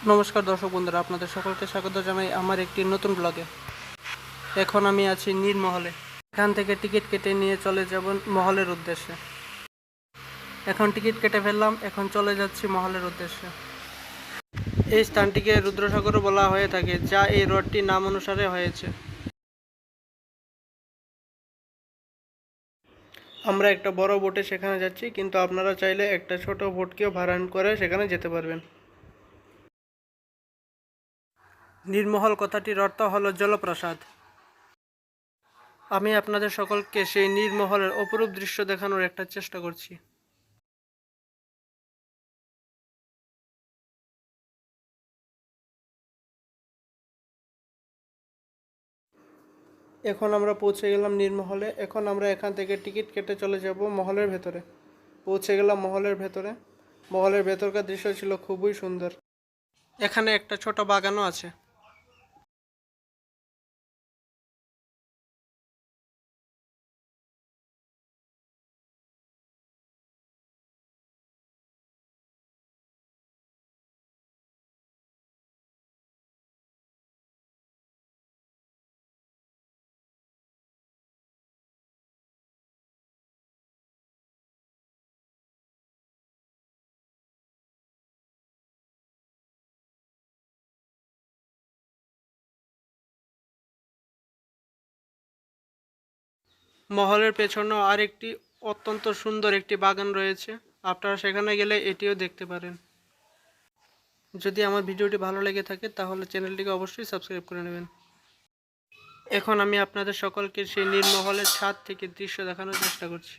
নমস্কার দর্শক বন্ধুরা, আপনাদের সকলকে স্বাগত জানাই আমার একটি নতুন ব্লগে। এখন আমি আছি নীরমহলে। এখান থেকে টিকিট কেটে নিয়ে চলে যাব মহলের উদ্দেশ্যে। এখন টিকিট কেটে ফেললাম, এখন চলে যাচ্ছি মহলের উদ্দেশ্যে। এই স্থানটিকে রুদ্রসাগরও বলা হয়ে থাকে, যা এই হ্রদটি নাম অনুসারে হয়েছে। আমরা একটা বড় বোটে সেখানে যাচ্ছি, কিন্তু আপনারা চাইলে একটা ছোট বোটকেও ভাড়া করে সেখানে যেতে পারবেন। নীরমহল কথাটির অর্থ হলো জলপ্রাসাদ। আমি আপনাদের সকলকে সেই নীরমহলের অপরূপ দৃশ্য দেখানোর একটা চেষ্টা করছি। এখন আমরা পৌঁছে গেলাম নীরমহলে। এখন আমরা এখান থেকে টিকিট কেটে চলে যাব মহলের ভেতরে। পৌঁছে গেলাম মহলের ভেতরে। মহলের ভেতরকার দৃশ্য ছিল খুবই সুন্দর। এখানে একটা ছোট বাগানও আছে। মহলের পেছনেও আরেকটি অত্যন্ত সুন্দর একটি বাগান রয়েছে। আপনারা সেখানে গেলে এটিও দেখতে পারেন। যদি আমার ভিডিওটি ভালো লেগে থাকে তাহলে চ্যানেলটিকে অবশ্যই সাবস্ক্রাইব করে নেবেন। এখন আমি আপনাদের সকলকে সেই নীরমহলের ছাদ থেকে দৃশ্য দেখানোর চেষ্টা করছি।